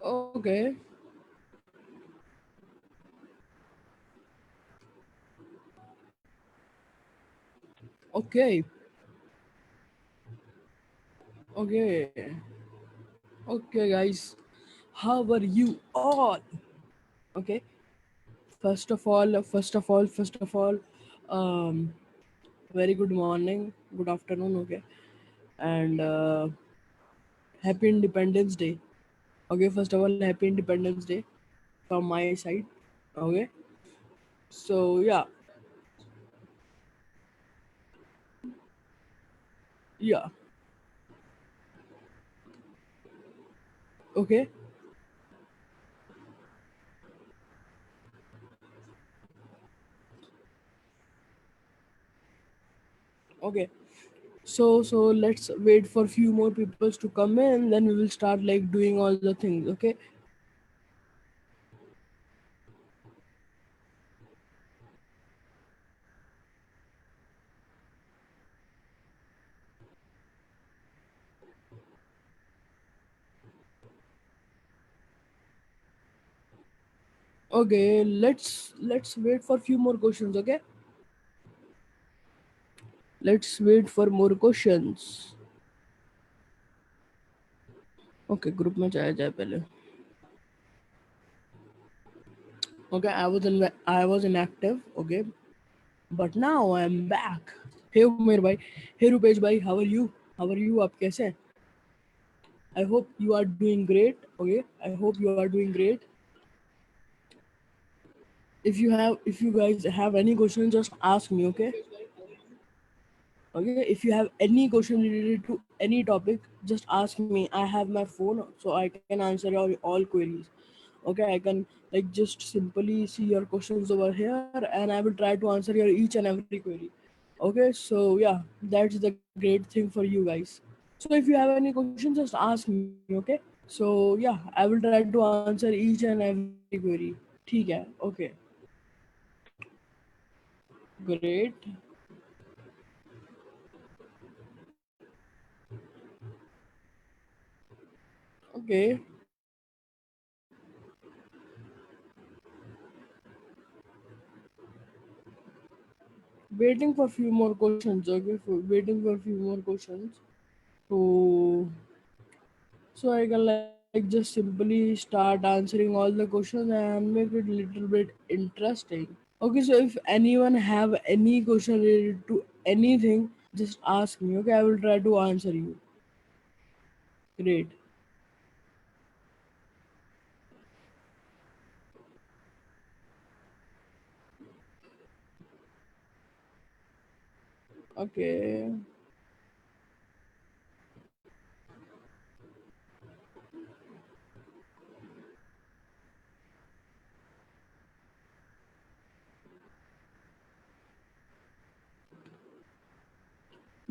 Okay. Okay. Okay. Okay, guys. How are you all? Okay. First of all, very good morning, good afternoon. Okay, and happy Independence Day. Okay, first of all, happy Independence Day from my side. Okay, so yeah, yeah. Okay, okay. So let's wait for few more people to come in, then we will start like doing all the things. Okay. Okay, let's wait for few more questions. Okay, let's wait for more questions. Okay, group में जाया जाए पहले. Okay, I was inactive. Okay, but now I'm back. Hey Umer bhai, hey Rupesh bhai, how are you? How are you? आप कैसे हैं? I hope you are doing great. Okay, I hope you are doing great. If you guys have any questions, just ask me. Okay, okay. If you have any question related to any topic, just ask me. I have my phone, so I can answer all queries. Okay, I can like just simply see your questions over here, and I will try to answer your each and every query. Okay, so yeah, that's the great thing for you guys. So if you have any questions, just ask me. Okay, so yeah, I will try to answer each and every query. ठीक है. Okay, great. Okay, waiting for few more questions. Okay, for waiting for few more questions. So I can like just simply start answering all the questions and make it little bit interesting. Okay, so if anyone have any question related to anything, just ask me. Okay, I will try to answer you. Great. Okay.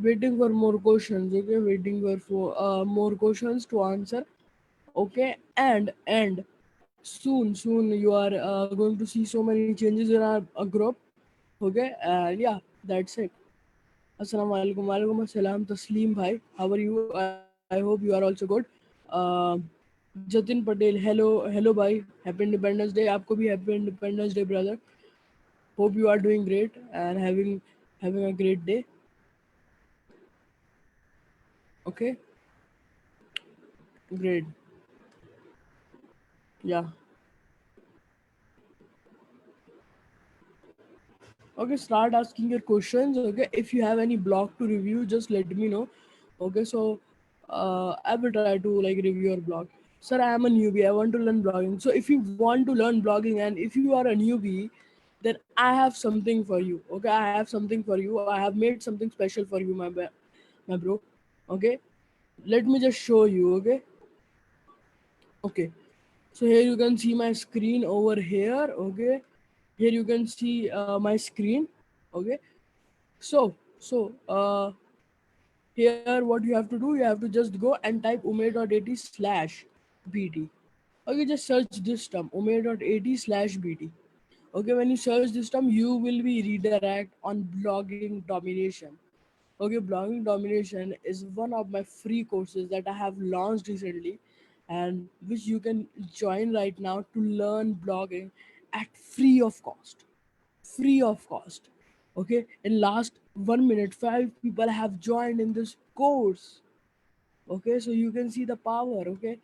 Waiting for more questions. Okay, waiting for more questions to answer. Okay, and soon you are going to see so many changes in our group. Okay, and yeah, that's it. Assalamu alaikum. Walaikum assalam. Tasleem bhai. How are you? I hope you are also good. Uh, Jatin Patel. Hello bhai. Happy Independence Day. आपको भी Happy Independence Day, brother. Hope you are doing great and having a great day. Okay, great. Yeah. Okay, start asking your questions. Okay, if you have any blog to review, just let me know. Okay, so I will try to like review your blog. Sir, I am a newbie. I want to learn blogging. So if you want to learn blogging and if you are a newbie, then I have something for you. Okay, I have something for you. I have made something special for you, my bro. Okay, let me just show you. Okay, okay. So here you can see my screen over here. Okay, here you can see my screen. Okay, so here what you have to do, you have to just go and type umair.at/bt. Okay, just search this term umair.at/bt. Okay, when you search this term, you will be redirect on blogging domination. Okay, blogging domination is one of my free courses that I have launched recently, and which you can join right now to learn blogging at free of cost. Free of cost. Okay, in last 1 minute, 5 people have joined in this course. Okay, so you can see the power. Okay,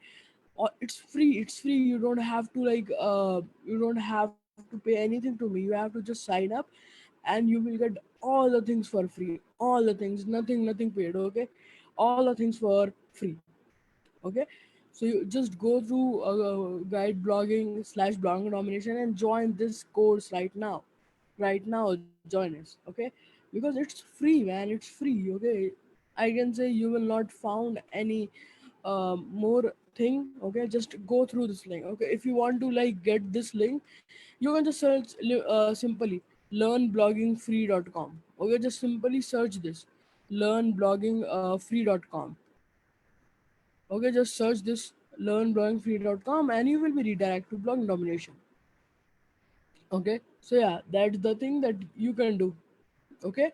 it's free, it's free. You don't have to you don't have to pay anything to me. You have to just sign up, and you will get all the things for free, all the things, nothing paid. Okay, all the things for free. Okay, so you just go through guide blogging slash blogging domination and join this course right now. Right now, join us. Okay, because it's free, man, it's free. Okay, I can say you will not found any more thing. Okay, just go through this link. Okay, if you want to like get this link, you can just search simply learnbloggingfree.com. Okay, just simply search this learnbloggingfree.com. Okay, just search this learnbloggingfree.com and you will be redirected to blog domination. Okay, so yeah, that's the thing that you can do. Okay,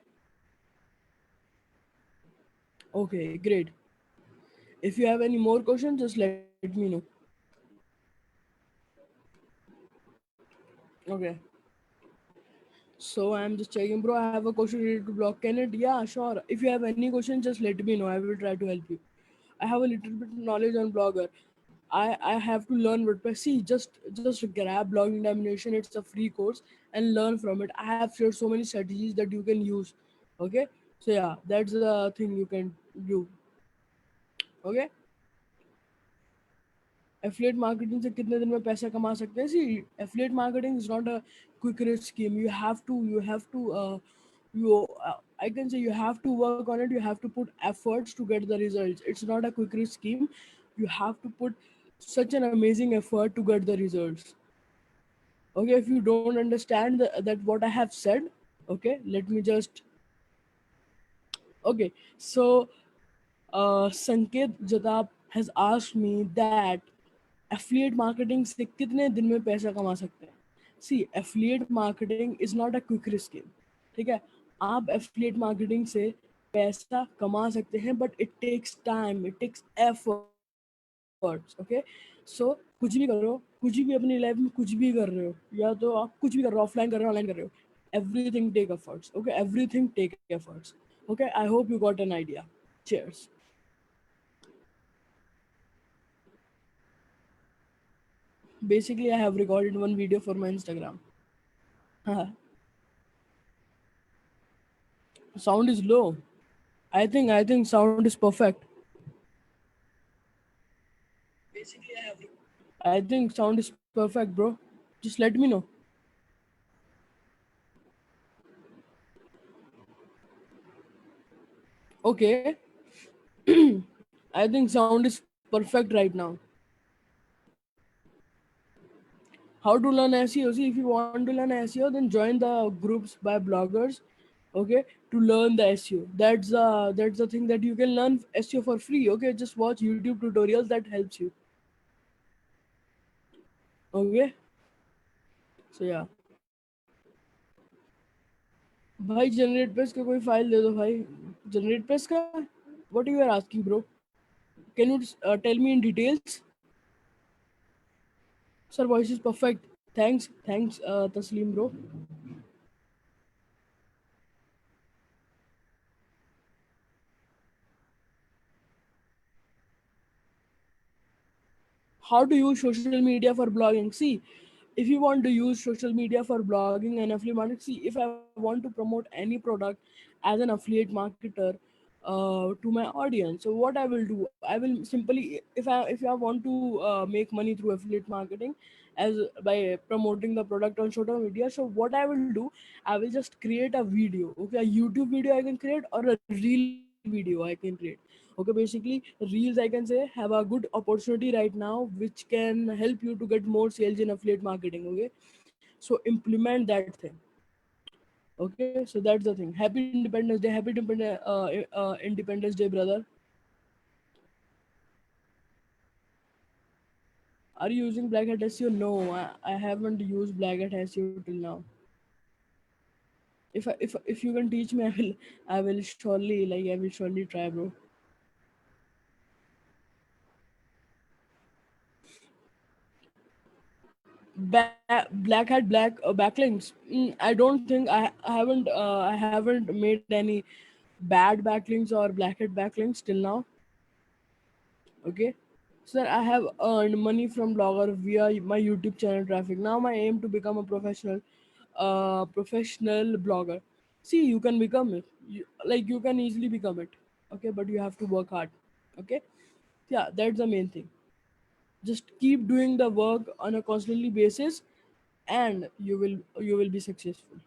okay, great. If you have any more questions, just let me know. Okay, so I'm just checking, bro. I have a question related to block. Can it? Yeah, sure. If you have any question, just let me know. I will try to help you. I have a little bit of knowledge on Blogger. I have to learn WordPress. See, just grab blogging domination. It's a free course and learn from it. I have shared so many strategies that you can use. Okay, so yeah, that's the thing you can do. Okay, affiliate marketing से कितने दिन में पैसा कमा सकते हैं? See, affiliate marketing is not a quick rich scheme. I can say you have to work on it. You have to put efforts to get the results. It's not a quick rich scheme. You have to put such an amazing effort to get the results. Okay, if you don't understand that what I have said, okay, let me just. Okay, so Sanket Jadab has asked me that affiliate marketing से कितने दिन में पैसा कमा सकते हैं? See, affiliate marketing is not a quick scheme. ठीक है, आप affiliate marketing से पैसा कमा सकते हैं, but it takes time, it takes efforts. Okay, so कुछ भी करो, कुछ भी अपनी लाइफ में कुछ भी कर रहे हो, या तो आप कुछ भी कर रहे हो, ऑफलाइन कर रहे हो, ऑनलाइन कर रहे हो, everything take efforts. Okay, everything take efforts. Okay, I hope you got an idea. Cheers. Basically, I have recorded one video for my Instagram. Sound is low. I think sound is perfect. I think sound is perfect, bro. Just let me know. Okay. I think sound is perfect right now. How to learn SEO? See, if you want to learn SEO, then join the groups by bloggers. Okay, to learn the SEO. That's the thing that you can learn SEO for free. Okay, just watch YouTube tutorials that helps you. Okay, so yeah. भाई generate page का कोई file दे दो भाई. Generate page का what you are asking, bro? Can you tell me in details? Sir, voice is perfect. Thanks, Taslim, bro. How to use social media for blogging? See, if you want to use social media for blogging and affiliate marketing, see, if I want to promote any product as an affiliate marketer to my audience, so what I will do, I will simply, if I want to make money through affiliate marketing as by promoting the product on social media, so what I will do, I will just create a video. Okay, a YouTube video I can create, or a reel video I can create. Okay, basically reels, I can say, have a good opportunity right now which can help you to get more sales in affiliate marketing. Okay, so implement that thing. Okay, so that's the thing. Happy Independence Day. Independence Day, brother. Are you using Black Hat SEO? No, I haven't used Black Hat SEO till now. If you can teach me, I will surely try, bro. Black hat black backlinks. I don't think I haven't made any bad backlinks or black hat backlinks till now. Okay, sir, I have earned money from blogger via my YouTube channel traffic. Now my aim to become a professional blogger. See, you can become it. You can easily become it. Okay, but you have to work hard. Okay, yeah, that's the main thing. Just keep doing the work on a constantly basis, and you will be successful.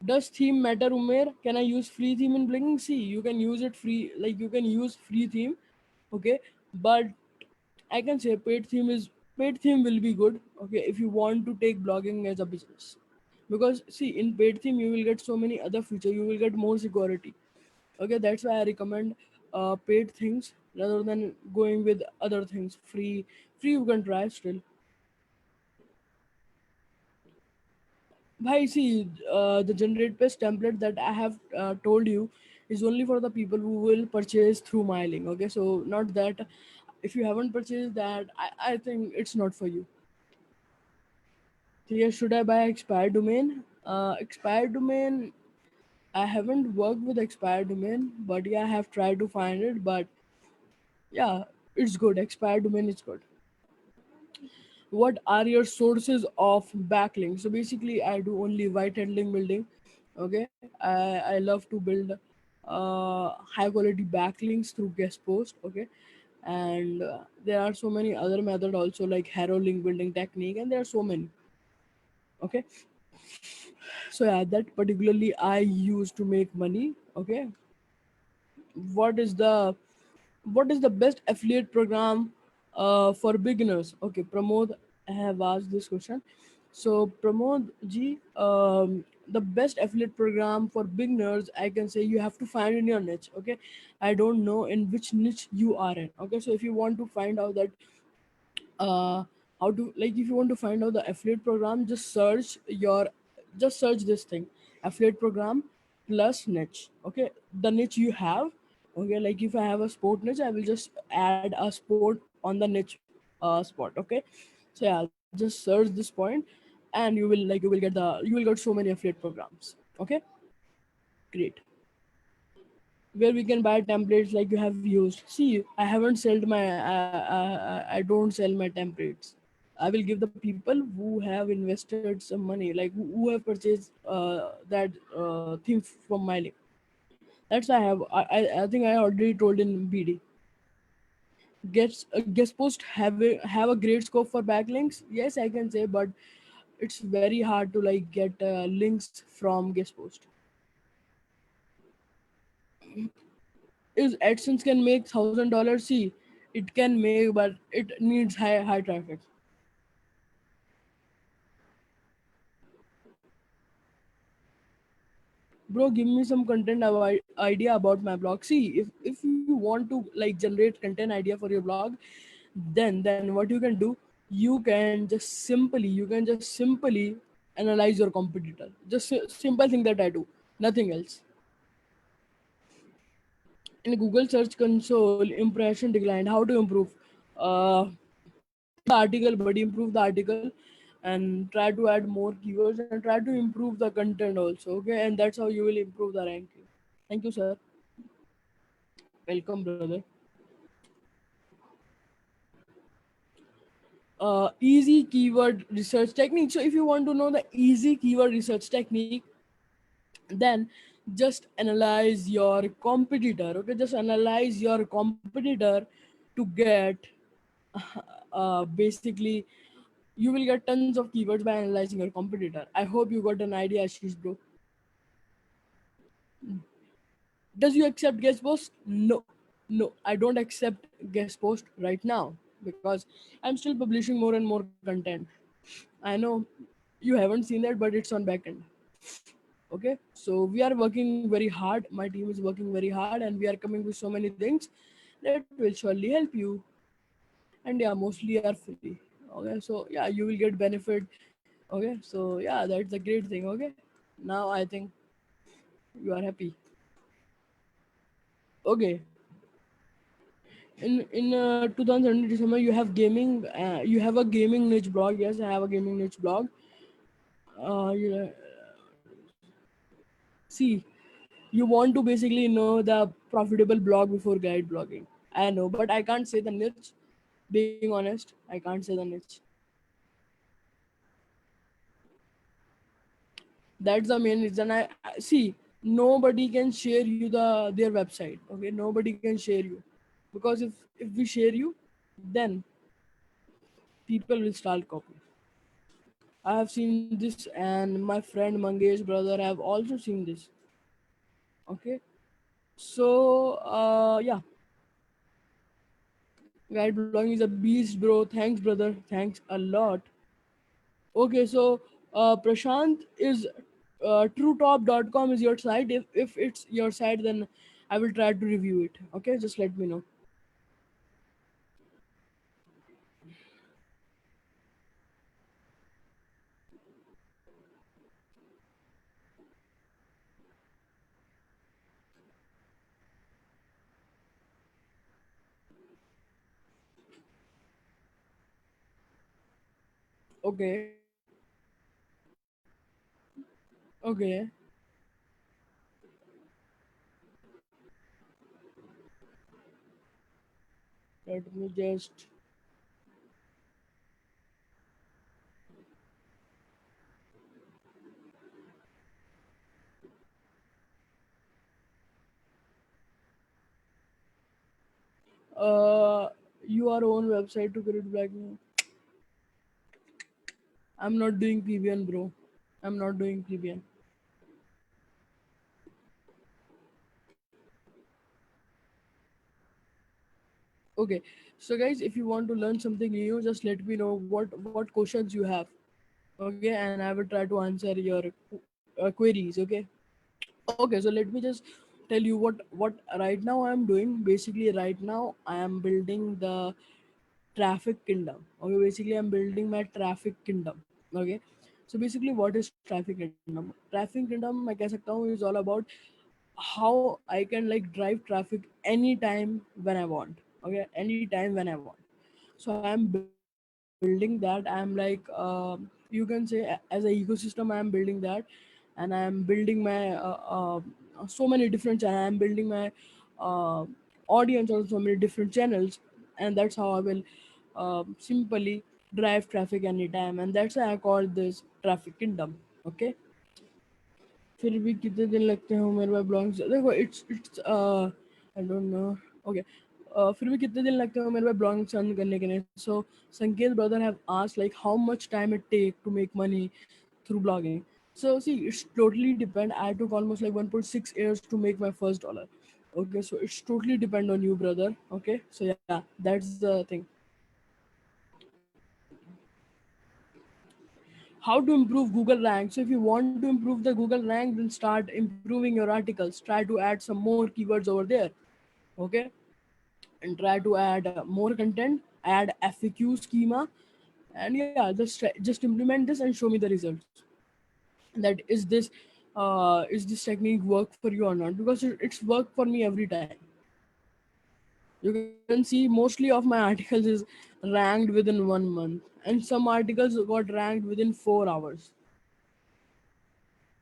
Does theme matter, Umer? Can I use free theme in Blinking? See, you can use it free, like you can use free theme, okay, but I can say paid theme will be good, okay, if you want to take blogging as a business. Because see, in paid theme you will get so many other features, you will get more security. Okay, that's why I recommend paid things rather than going with other things. Free you can try still. Bhai, see, the generate page template that I have told you is only for the people who will purchase through mailing. Okay, so not that if you haven't purchased that, I think it's not for you. So yeah, should I buy expired domain? Expired domain, I haven't worked with expired domain, but yeah, I have tried to find it. But yeah, it's good. Expired domain is good. What are your sources of backlinks? So basically I do only white hat link building. Okay, I love to build high quality backlinks through guest post. Okay, and there are so many other method also, like hero link building technique, and there are so many. Okay, so yeah, that particularly I use to make money. Okay, what is the best affiliate program for beginners? Okay, Pramod have asked this question. So Pramod ji, the best affiliate program for beginners, I can say you have to find in your niche. Okay, I don't know in which niche you are in. Okay, so if you want to find out that how to, like, if you want to find out the affiliate program, just search this thing, affiliate program plus niche. Okay, the niche you have. Okay, like if I have a sport niche, I will just add a sport on the niche spot. Okay, so yeah, just search this point, and you will get so many affiliate programs. Okay, great, where we can buy templates like you have used. See, I haven't sold my I don't sell my templates. I will give the people who have invested some money, like who have purchased that thing from my link. That's why I think I already told in BD. Guest post have a great scope for backlinks. Yes, I can say, but it's very hard to like get links from guest post. Is AdSense can make $1,000? See, it can make, but it needs high traffic. Bro, give me some content idea about my blog. See, if you want to like generate content idea for your blog, then what you can do, you can just simply analyze your competitor. Just simple thing that I do, nothing else. In Google Search Console, impression declined. How to improve? Read the article, buddy. Improve the article, and try to add more keywords and try to improve the content also. Okay, and that's how you will improve the ranking. Thank you, sir. Welcome, brother. Easy keyword research technique. So, if you want to know the easy keyword research technique, then just analyze your competitor. Okay, just analyze your competitor to get basically you will get tons of keywords by analyzing your competitor. I hope you got an idea, Ashish bro. Does you accept guest post? No, no, I don't accept guest post right now because I'm still publishing more and more content. I know you haven't seen that, but it's on backend. Okay, so we are working very hard. My team is working very hard, and we are coming with so many things that will surely help you. And yeah, mostly are free. Okay, so yeah, you will get benefit. Okay, so yeah, that's a great thing. Okay, now I think you are happy. Okay, in 2017 December, you have gaming. You have a gaming niche blog. Yes, I have a gaming niche blog. You see, you want to basically know the profitable blog before guide blogging. I know, but I can't say the niche. Being honest, I can't say the niche. That's the main reason. I see, nobody can share you their website. Okay, nobody can share you, because if we share you, then people will start copying. I have seen this, and my friend Mangesh brother have also seen this. Okay, so yeah, guide blogging is a beast, bro. Thanks, brother. Thanks a lot. Okay, so Prashant, is truetop.com is your site. If it's your site, then I will try to review it. Okay, just let me know. Okay, okay. Let me just. Uh, your own website to create black. I'm not doing PBN, bro. I'm not doing PBN. Okay, so guys, if you want to learn something new, just let me know what questions you have. Okay, and I will try to answer your queries. Okay. Okay, so let me just tell you what right now I am doing. Basically, right now I am building the traffic kingdom. Okay, basically I'm building my traffic kingdom. Okay, so basically what is traffic kingdom? Traffic kingdom मैं कह सकता हूँ is all about how I can like drive traffic anytime when I want. Okay, anytime when I want. So I'm building that. I'm like you can say as a ecosystem I am building that, and I am building my so many different channels. I am building my uh, audience on so many different channels, and that's how I will simply drive traffic anytime, and that's why I call this traffic kingdom. Okay, फिर भी कितने दिन लगते हैं मेरे पास blogs देखो it's I don't know okay फिर भी कितने दिन लगते हैं मेरे पास ब्लॉगिंग रन करने के लिए so Sanket brother have asked like how much time it take to make money through blogging. So see, it's totally depend. I took almost like 1.6 years to make my first dollar. Okay, so it's totally depend on you, brother. Okay, so yeah, that's the thing. How to improve Google rank? So if you want to improve the Google rank, then start improving your articles. Try to add some more keywords over there. Okay, and try to add more content. Add FAQ schema, and yeah, just implement this and show me the results. That is this technique work for you or not? Because it's worked for me every time. You can see mostly of my articles is ranked within 1 month, and some articles got ranked within 4 hours.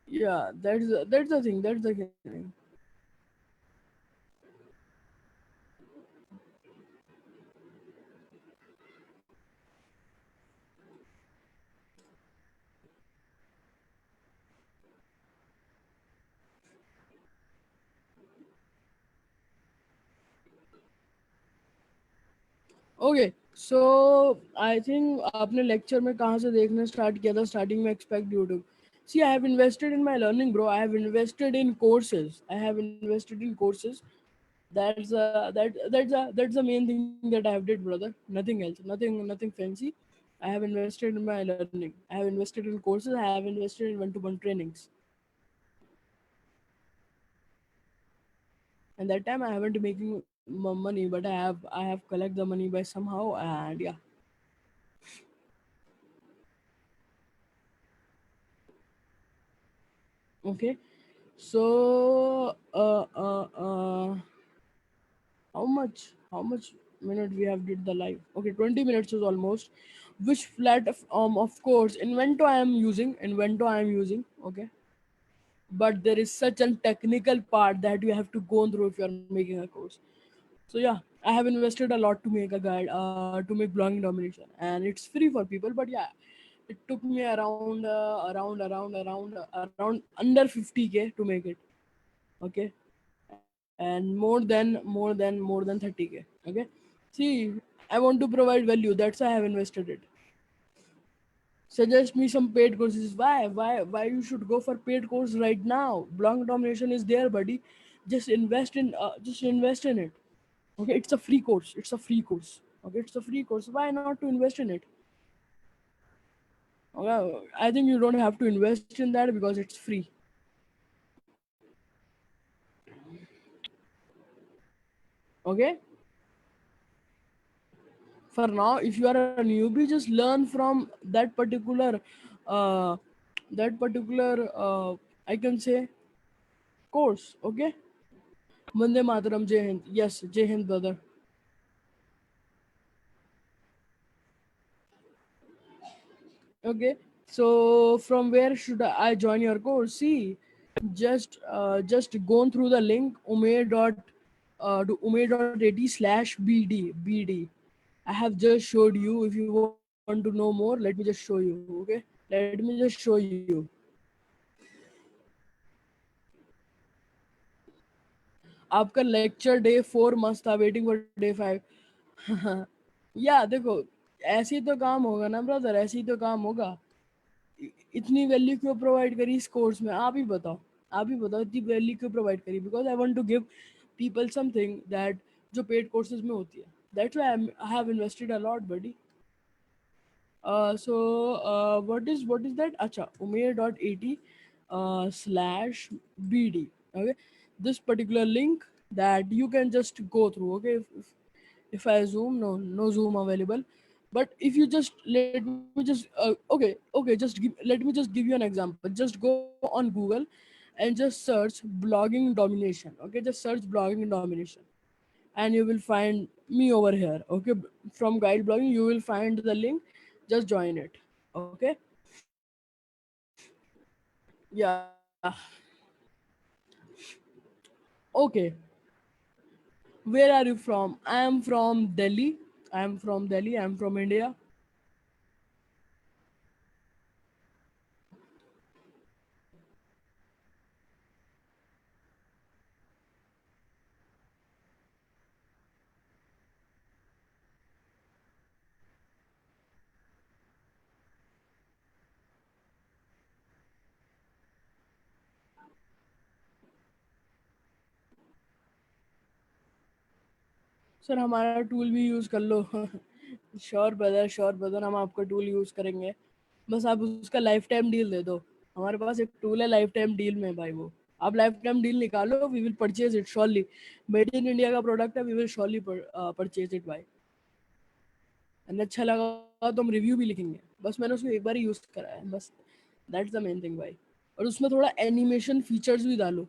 Yeah, that's the thing. That's the thing. Okay so I think आपने lecture में कहाँ से देखना start किया था starting में expect YouTube see I have invested in my learning bro I have invested in courses I have invested in courses that's the main thing that I have did brother nothing else nothing fancy I have invested in my learning I have invested in courses I have invested in one-to-one trainings and that time I haven't making money but I have collect the money by somehow and yeah okay so how much? How much? minute we have did the live. Okay, 20 minutes is almost. Which platform? Of course, Invento I am using. Invento I am using. Okay, but there is such a technical part that you have to go through if you are making a course. So yeah, I have invested a lot to make a guide, to make blogging domination, and it's free for people. But yeah, it took me around under 50K to make it. Okay, and more than 30K. Okay, see, I want to provide value. That's why I have invested it. Suggest me some paid courses. Why you should go for paid course right now? Block domination is there, buddy. Just invest in it. Okay, it's a free course. It's a free course. Okay, it's a free course. Why not to invest in it? Okay, I think you don't have to invest in that because it's free. Okay, for now, if you are a newbie, just learn from uh, that particular, I can say, course. Okay, Vande Mataram, Jai Hind. Yes, Jai Hind, brother. Okay, so from where should I join your course? See, just go through the link umair.at/bd. I have just showed you. If you want to know more, let me just show you. Okay, let me just show you. आपका lecture day 4 मस्त था, waiting for day 5. या देखो, ऐसे ही तो काम होगा ना ब्रदर, ऐसे ही तो काम होगा. इतनी वैल्यू क्यों प्रोवाइड करी इस कोर्स में? आप ही बताओ इतनी वैल्यू क्यों प्रोवाइड करी? Because I want to give people something that जो पेड कोर्सेज में होती है. That's why I have invested a lot, buddy. So what is that? Acha, umair.at/bd. Okay, this particular link that you can just go through. Okay, if I zoom, no zoom available. But if you just let me just okay, just let me just give you an example. Just go on Google and just search blogging domination. Okay, just search blogging domination and you will find me over here. Okay, from guide blogging you will find the link. Just join it. Okay, yeah. Okay, where are you from? I am from Delhi. I am from India. Sir हमारा tool भी use कर लो. Sure brother, हम आपका tool use करेंगे. बस आप उसका life time deal दे दो. हमारे पास एक टूल है लाइफ टाइम डील में भाई. वो आप लाइफ टाइम डील निकालो, we will purchase it surely. Made in India का प्रोडक्ट है, we will surely purchase it भाई. एंड अच्छा लगा तो हम रिव्यू भी लिखेंगे. बस मैंने उसको एक बार ही यूज़ करा है बस. दैट्स द मेन थिंग भाई. और उसमें थोड़ा एनिमेशन फीचर्स भी डालो.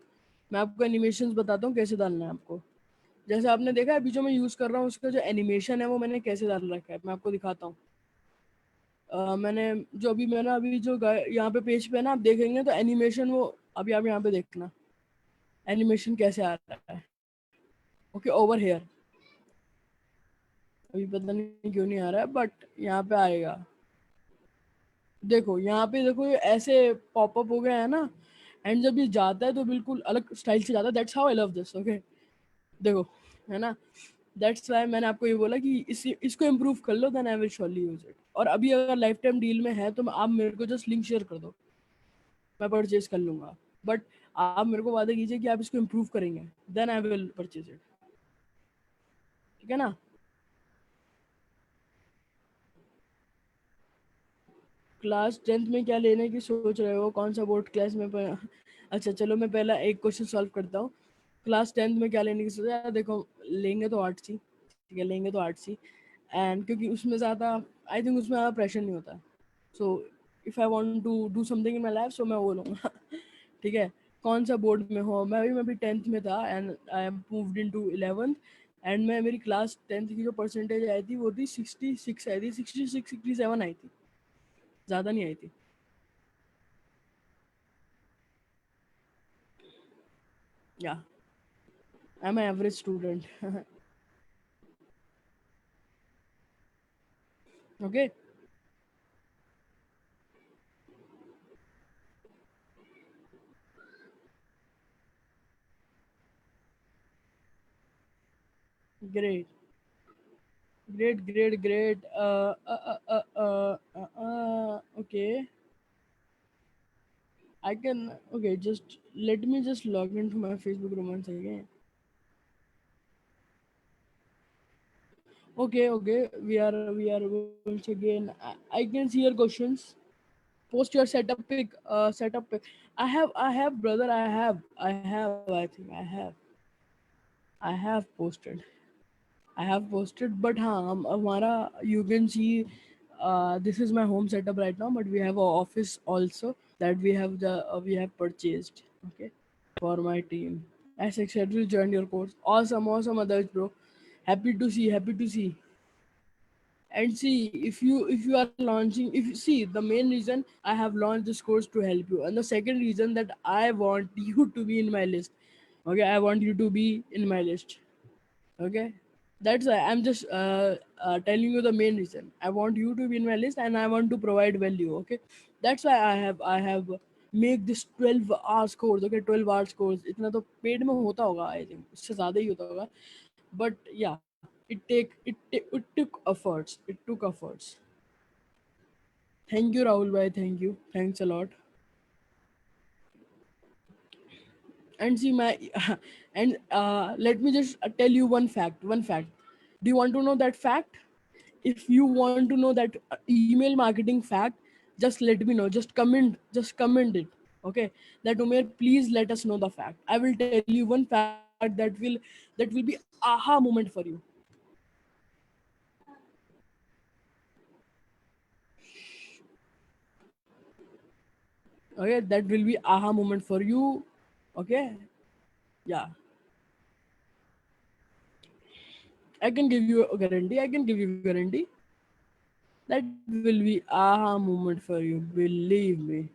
मैं आपको एनिमेशन बताता हूँ कैसे डालना है आपको. जैसे आपने देखा है अभी जो मैं यूज़ कर रहा हूँ उसका जो एनिमेशन है वो मैंने कैसे डाल रखा है, मैं आपको दिखाता हूँ. मैंने अभी जो यहाँ पे पेज पे ना आप देखेंगे तो एनिमेशन वो अभी आप यहाँ पे देखना एनिमेशन कैसे आ रहा है. Okay, over here. अभी पता नहीं क्यों नहीं आ रहा है बट यहाँ पे आएगा. देखो यहाँ पे, देखो ये ऐसे पॉपअप हो गया है ना. एंड जब ये जाता है तो बिल्कुल अलग स्टाइल से जाता है. That's how I love this. Okay, देखो, है ना. दैट्स वाई मैंने आपको ये बोला कि इसको इम्प्रूव कर लो, then I will surely use it. और अभी अगर लाइफ टाइम डील में है तो आप मेरे को जस्ट लिंक शेयर कर दो, मैं परचेज कर लूंगा. बट आप मेरे को वादा कीजिए कि आप इसको इम्प्रूव करेंगे, then I will purchase it. ठीक है ना. क्लास 10th में क्या लेने की सोच रहे हो? कौन सा बोर्ड क्लास में अच्छा चलो मैं पहला एक क्वेश्चन सॉल्व करता हूँ. क्लास 10th में क्या लेने की सोच है? देखो, लेंगे तो आर्ट्स ही. ठीक है, लेंगे तो आर्ट्स ही. एंड क्योंकि उसमें ज़्यादा, आई थिंक उसमें ज़्यादा प्रेशर नहीं होता. So if I want to do something in my life so मैं वो लूँगा. ठीक है. कौन सा बोर्ड में हो? मैं भी 10th में था and I moved in to 11th. And मैं मेरी क्लास 10th की जो परसेंटेज आई थी वो थी 66 आई थी, 66 67 आई थी, ज़्यादा नहीं आई थी. या I am average student. Okay. Great great. Okay, I can. Okay, just let me just log into my Facebook room once again. Okay, we are once again. I can see your questions. Post your setup pic. I have brother. I have. I think I have posted. I have posted, but हाँ हमारा you can see this is my home setup right now, but we have a office also that we have purchased. Okay, for my team. As excited to join your course. Awesome, others, bro. Happy to see. And see, if you are launching, if you see, the main reason I have launched this course to help you, and the second reason that I want you to be in my list. Okay, I want you to be in my list. Okay, that's why I'm just telling you the main reason. I want you to be in my list, and I want to provide value. Okay, that's why I have make this 12 hours course. Okay, 12 hours course. इतना तो paid में होता होगा, I think इससे ज़्यादा ही होता होगा. But yeah, it took efforts. It took efforts. Thank you, Rahul bhai. Thank you. Thanks a lot. And see my and let me just tell you one fact. Do you want to know that fact? If you want to know that email marketing fact, just let me know. Just comment it. Okay, that Umair, please let us know the fact. I will tell you one fact that will be aha moment for you. Okay, that will be aha moment for you. Okay, yeah, I can give you a guarantee. I can give you guarantee that will be aha moment for you. Believe me.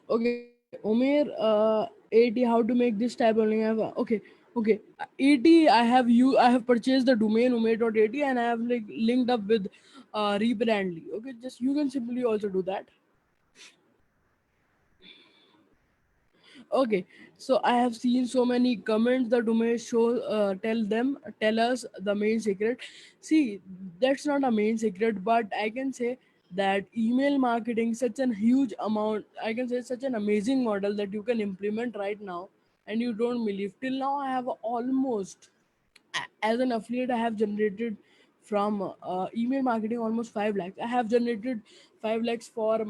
Okay, Omer, 80. How to make this type of link? Okay. 80. I have purchased the domain Omer.80, and I have like linked up with Rebrandly. Okay, just you can simply also do that. Okay, so I have seen so many comments that Umesh show tell us the main secret. See, that's not a main secret, but I can say that email marketing such an huge amount. I can say such an amazing model that you can implement right now, and you don't believe. Till now, I have almost as an affiliate I have generated from email marketing almost 5 lakhs. I have generated 5 lakhs for the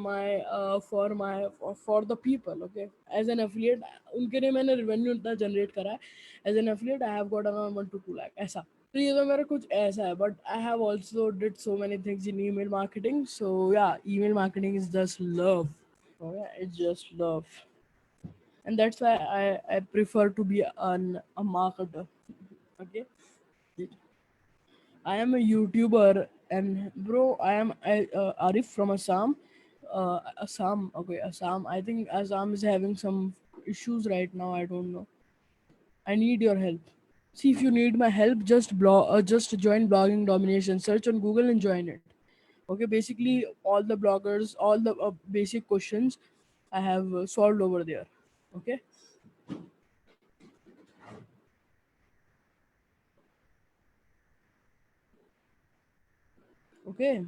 people. Okay, as an affiliate उनके लिए मैंने revenue इतना generate करा है. As an affiliate I have got around 1 to 2 lakh ऐसा. तो ये तो मेरा कुछ ऐसा है, but I have also did so many things in email marketing. So yeah, email marketing is just love. Okay, it's just love, and that's why I prefer to be a marketer. Okay. I am a YouTuber, and bro, Arif from Assam. Assam, okay, Assam. I think Assam is having some issues right now. I don't know. I need your help. See, if you need my help, just join Blogging Domination. Search on Google and join it. Okay, basically all the bloggers, all the basic questions I have solved over there. Okay, okay,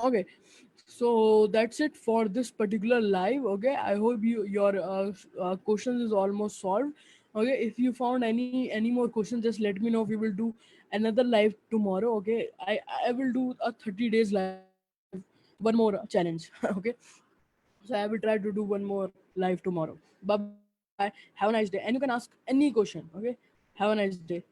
okay. So that's it for this particular live. Okay, I hope your questions is almost solved. Okay, if you found any more questions, just let me know. We will do another live tomorrow. Okay, I will do a 30 days live, one more challenge. Okay, so I will try to do one more live tomorrow. Bye bye. bye, have a nice day, and you can ask any question. Okay, have a nice day.